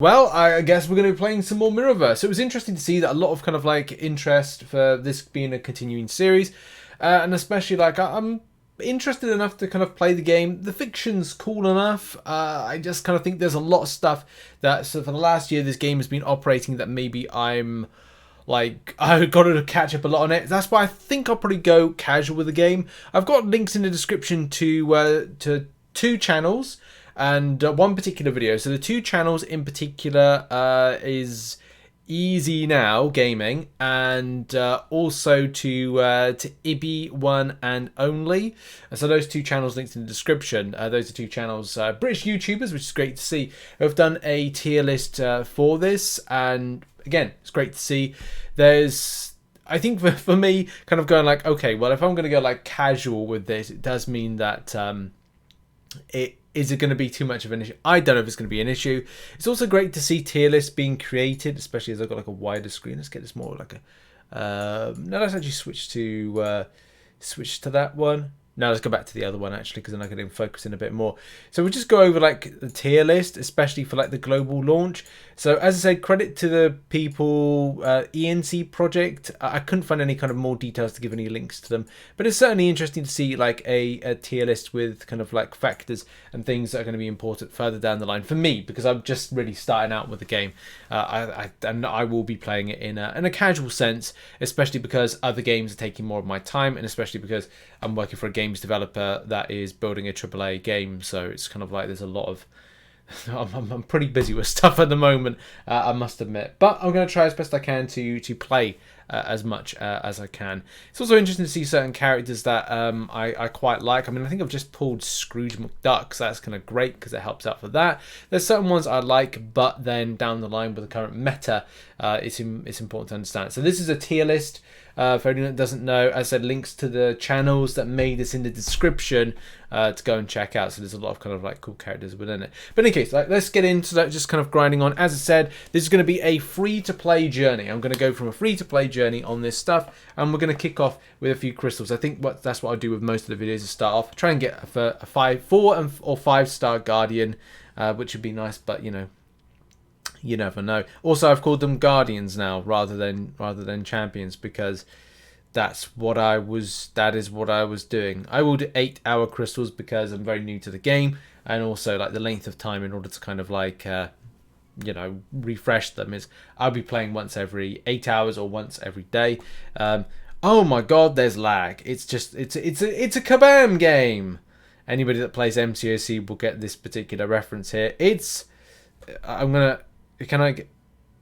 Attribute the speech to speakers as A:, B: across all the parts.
A: Well, I guess we're going to be playing some more Mirrorverse. It was interesting to see that a lot of kind of like interest for this being a continuing series, and especially like I'm interested enough to kind of play the game. The fiction's cool enough. I just kind of think there's a lot of stuff that so for the last year this game has been operating that maybe I'm like I've got to catch up a lot on it. That's why I think I'll probably go casual with the game. I've got links in the description to two channels and one particular video. So the two channels in particular is Easy Now Gaming and also to Ibby One and Only. So those two channels linked in the description. Those are two channels, British YouTubers, which is great to see, who have done a tier list for this. And again, it's great to see. There's, I think for me, kind of going like, okay, well, if I'm going to go like casual with this, it does mean that is it going to be too much of an issue? I don't know if it's going to be an issue. It's also great to see tier lists being created, especially as I've got like a wider screen. Let's get this more like a. No, let's actually switch to that one. Now let's go back to the other one actually, because then I can focus in a bit more. So we'll just go over like the tier list, especially for like the global launch. So as I said, credit to the people, ENC project. I couldn't find any kind of more details to give any links to them, but it's certainly interesting to see like a tier list with kind of like factors and things that are going to be important further down the line for me, because I'm just really starting out with the game. And I will be playing it in a casual sense, especially because other games are taking more of my time, and especially because I'm working for a games developer that is building a AAA game. So it's kind of like there's a lot of I'm pretty busy with stuff at the moment, I must admit, but I'm going to try as best I can to play as much as I can. It's also interesting to see certain characters that I quite like. I mean, I think I've just pulled Scrooge McDuck, so that's kind of great because it helps out for that. There's certain ones I like, but then down the line with the current meta, it's important to understand. So this is a tier list. For anyone that doesn't know, as I said, links to the channels that made this in the description to go and check out. So there's a lot of kind of like cool characters within it. But in any case, like, let's get into that, just kind of grinding on. As I said, this is going to be a free-to-play journey. I'm going to go from a free-to-play journey on this stuff, and we're going to kick off with a few crystals. I think that's what I do with most of the videos to start off. Try and get a 4 or 5 star Guardian, which would be nice, but you know. You never know. Also, I've called them Guardians now rather than Champions, because that is what I was doing. I will do 8-hour crystals because I'm very new to the game, and also like the length of time in order to kind of like refresh them is I'll be playing once every 8 hours or once every day. Oh my god, there's lag. It's a kabam game. Anybody that plays MCOC will get this particular reference here. Can I get...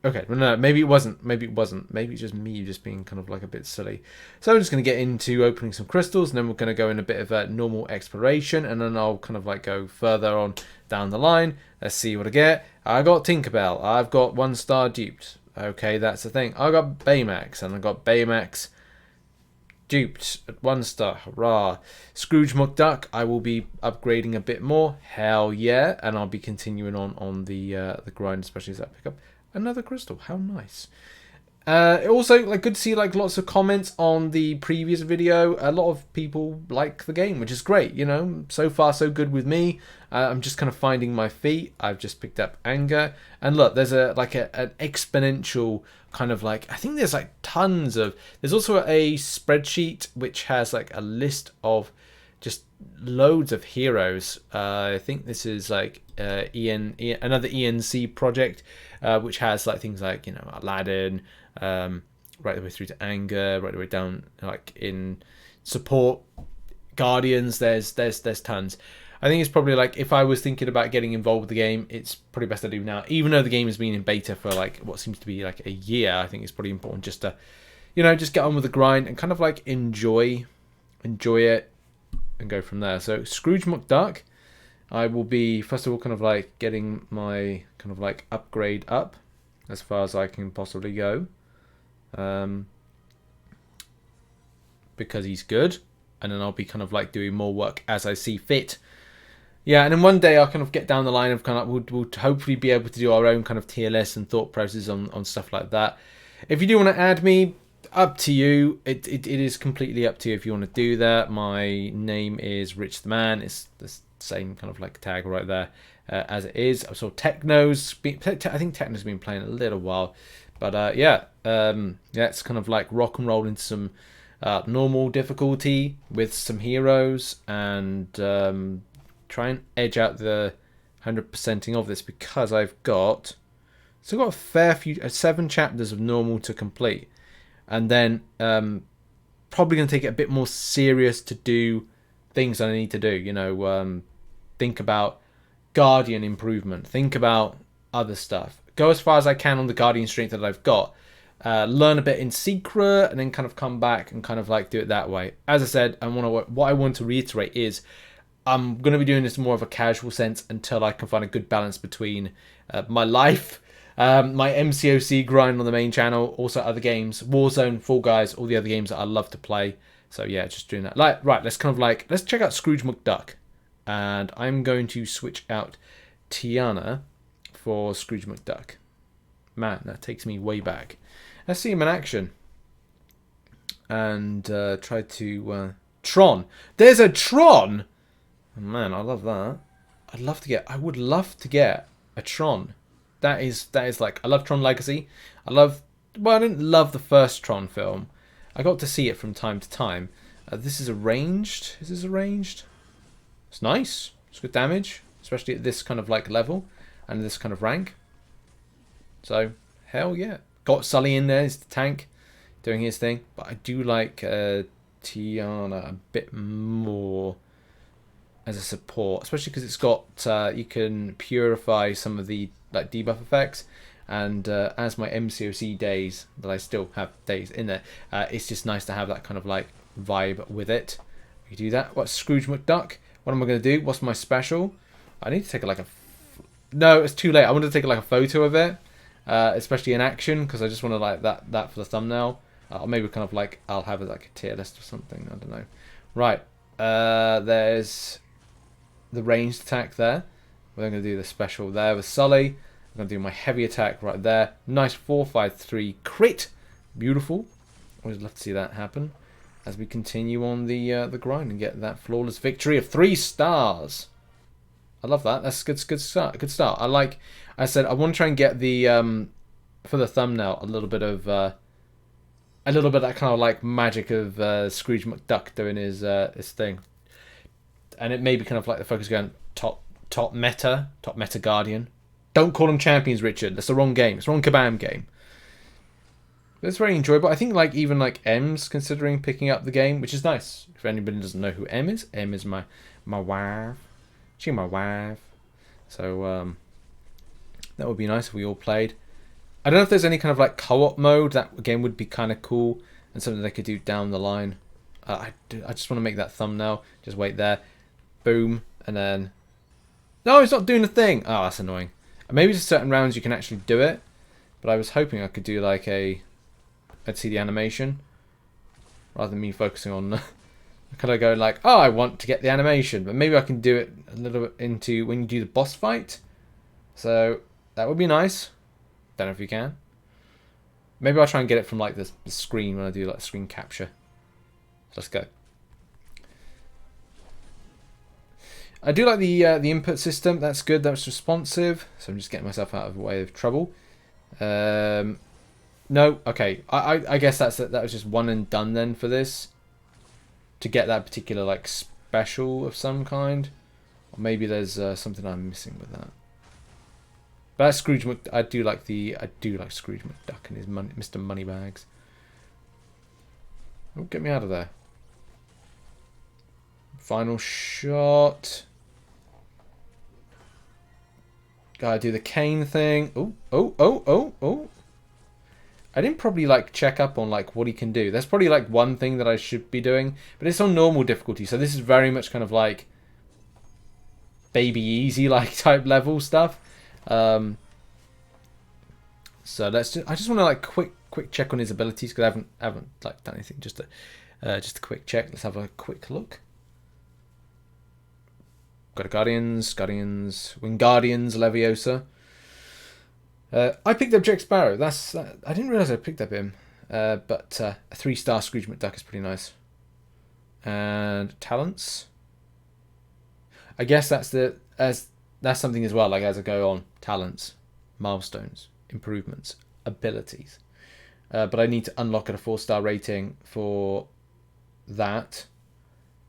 A: Okay, no, maybe it wasn't. Maybe it's just me just being kind of like a bit silly. So I'm just going to get into opening some crystals, and then we're going to go in a bit of a normal exploration, and then I'll kind of like go further on down the line. Let's see what I get. I got Tinkerbell. I've got 1 star duped. Okay, that's the thing. I got Baymax, and I got Baymax duped at 1 star. Hurrah. Scrooge McDuck, I will be upgrading a bit more. Hell yeah. And I'll be continuing on the grind, especially as I pick up another crystal. How nice. Also, like, good to see like lots of comments on the previous video. A lot of people like the game, which is great. You know, so far so good with me. I'm just kind of finding my feet. I've just picked up Anger, and look, there's an exponential kind of like, I think there's like tons of. There's also a spreadsheet which has like a list of just loads of heroes. I think this is like another ENC project, which has like things like, you know, Aladdin, right the way through to Anger, right the way down like in support, Guardians. There's tons. I think it's probably like, if I was thinking about getting involved with the game, it's probably best I do now. Even though the game has been in beta for like what seems to be like a year, I think it's probably important just to, you know, just get on with the grind and kind of like enjoy it and go from there. So Scrooge McDuck, I will be first of all kind of like getting my kind of like upgrade up as far as I can possibly go, because he's good, and then I'll be kind of like doing more work as I see fit. Yeah, and then one day I'll kind of get down the line of kind of we'll hopefully be able to do our own kind of tier list and thought process on stuff like that. If you do want to add me, up to you. It is completely up to you if you want to do that. My name is Rich the Man. It's the same kind of like tag right there. as it is. I saw Techno's. I think Techno's been playing a little while, but yeah, it's kind of like rock and roll into some normal difficulty with some heroes and try and edge out the 100%ing of this because I've got a fair few 7 chapters of normal to complete, and then probably going to take it a bit more serious to do things I need to do. You know, think about Guardian improvement, think about other stuff, go as far as I can on the Guardian strength that I've got, learn a bit in secret, and then kind of come back and kind of like do it that way. As I said, what I want to reiterate is I'm going to be doing this more of a casual sense until I can find a good balance between my life, my MCOC grind on the main channel, also other games, Warzone, Fall Guys, all the other games that I love to play. So yeah, just doing that. Right, let's check out Scrooge McDuck. And I'm going to switch out Tiana for Scrooge McDuck. Man, that takes me way back. Let's see him in action. And try to... Tron! There's a Tron! Oh, man, I love that. I would love to get a Tron. That is like... I love Tron Legacy. I didn't love the first Tron film. I got to see it from time to time. This is arranged. Is this arranged? It's nice. It's good damage, especially at this kind of like level and this kind of rank. So, hell yeah. Got Sully in there, he's the tank, doing his thing. But I do like Tiana a bit more as a support, especially because it's got, you can purify some of the like debuff effects. And as my MCOC days, that I still have days in there, it's just nice to have that kind of like vibe with it. You do that. What's Scrooge McDuck? What am I going to do? What's my special? I need to take no, it's too late. I want to take like a photo of it, especially in action, because I just want to like that for the thumbnail. Or maybe kind of like I'll have it like a tier list or something. I don't know. Right. There's the ranged attack there. We're going to do the special there with Sully. I'm going to do my heavy attack right there. Nice 4-5-3 crit. Beautiful. Always love to see that happen as we continue on the grind and get that flawless victory of 3 stars. I love that. That's a good start. Good start. I said I want to try and get the for the thumbnail a little bit of that kind of like magic of Scrooge McDuck doing his thing, and it may be kind of like the focus going top meta Guardian. Don't call them champions, Richard. That's the wrong game. It's the wrong Kabam game. But it's very enjoyable. I think like even like M's considering picking up the game, which is nice. If anybody doesn't know who M is my wife. She's my wife. So that would be nice if we all played. I don't know if there's any kind of like co-op mode. That again would be kind of cool and something they could do down the line. I just want to make that thumbnail. Just wait there. Boom. And then... No, it's not doing the thing. Oh, that's annoying. Maybe just certain rounds you can actually do it. But I was hoping I could do like a... I'd see the animation. Rather than me focusing on... Could I go like, oh, I want to get the animation. But maybe I can do it a little bit into when you do the boss fight. So that would be nice. Don't know if you can. Maybe I'll try and get it from like the screen when I do like screen capture. So let's go. I do like the input system. That's good. That's responsive. So I'm just getting myself out of the way of trouble. No, okay. I guess that was just one and done then for this. To get that particular like special of some kind, or maybe there's something I'm missing with that. But that's Scrooge. I do like Scrooge McDuck and his Mr. Moneybags. Oh, get me out of there. Final shot. Gotta do the cane thing. Oh. I didn't probably like check up on like what he can do. That's probably like one thing that I should be doing, but it's on normal difficulty, so this is very much kind of like baby easy like type level stuff. So let's I just want to like quick check on his abilities because I haven't like done anything. Just a quick check. Let's have a quick look. Got a Guardians, Wingardians, Leviosa. I picked up Jack Sparrow. I didn't realise I picked up him. But a 3-star Scrooge McDuck is pretty nice. And talents. I guess that's that's something as well. Like as I go on, talents, milestones, improvements, abilities. But I need to unlock at a 4-star rating for that.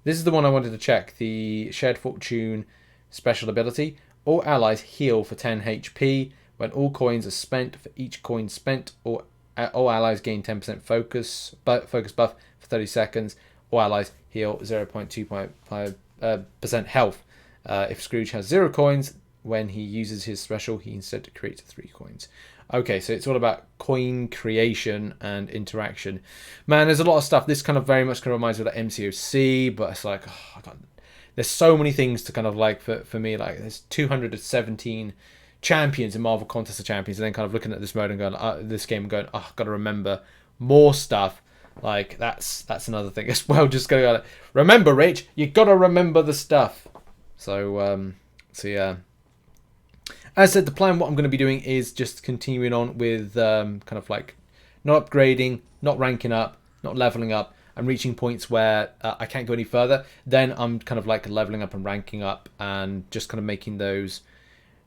A: This is the one I wanted to check. The Shared Fortune special ability. All allies heal for 10 HP. When all coins are spent, for each coin spent, all allies gain 10% focus buff for 30 seconds. All allies heal 0.25% health. If Scrooge has 0 coins, when he uses his special, he instead creates 3 coins. Okay, so it's all about coin creation and interaction. Man, there's a lot of stuff. This kind of very much kind of reminds me of the MCOC, but it's like, there's so many things to kind of like, for me, like there's 217 champions in Marvel Contest of Champions, and then kind of looking at this mode and going, this game and going, got to remember more stuff. Like that's another thing as well. Just go, remember, Rich, you got to remember the stuff. So yeah. As I said, the plan, what I'm going to be doing is just continuing on with kind of like not upgrading, not ranking up, not leveling up, and reaching points where I can't go any further. Then I'm kind of like leveling up and ranking up and just kind of making those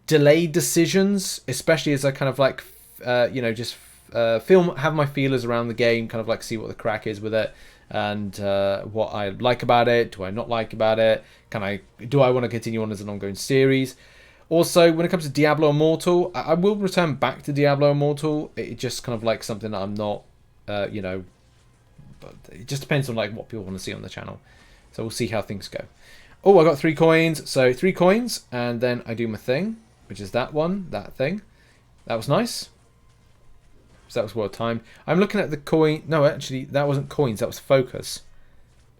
A: delayed decisions, especially as I kind of like, just have my feelers around the game, kind of like see what the crack is with it. And what I like about it, do I not like about it? Do I want to continue on as an ongoing series? Also, when it comes to Diablo Immortal, I will return back to Diablo Immortal. It just kind of like something that I'm not, but it just depends on like what people want to see on the channel. So we'll see how things go. Oh, I got 3 coins. So 3 coins, and then I do my thing, which is that thing. That was nice. So that was well timed. I'm looking at the coin. No, actually, that wasn't coins. That was focus.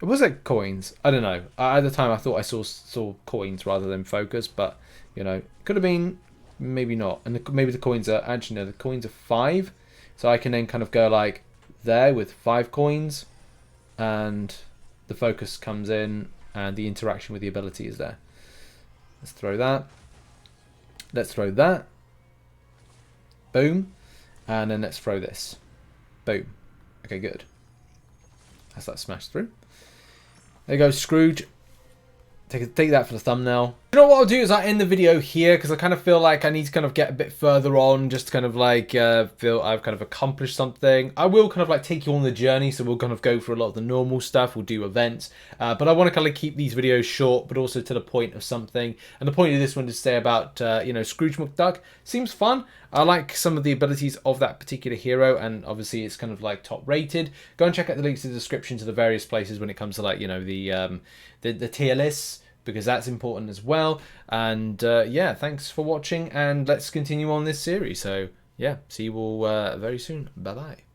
A: Was it coins? I don't know. At the time, I thought I saw coins rather than focus, but could have been, maybe not. And maybe the coins are actually no. The coins are 5, so I can then kind of go like there with 5 coins, and the focus comes in, and the interaction with the ability is there. Let's throw that. Let's throw that. Boom. And then let's throw this. Boom. Okay, good. That's that smashed through. There you go, Scrooge. Take that for the thumbnail. You know what I'll do is I'll end the video here because I kind of feel like I need to kind of get a bit further on, just to kind of like feel I've kind of accomplished something. I will kind of like take you on the journey, so we'll kind of go through a lot of the normal stuff. We'll do events, but I want to kind of keep these videos short, but also to the point of something. And the point of this one is to say about Scrooge McDuck. Seems fun. I like some of the abilities of that particular hero, and obviously it's kind of like top rated. Go and check out the links in the description to the various places when it comes to like the tier lists, because that's important as well. And yeah, thanks for watching, and let's continue on this series. So yeah, see you all very soon. Bye bye.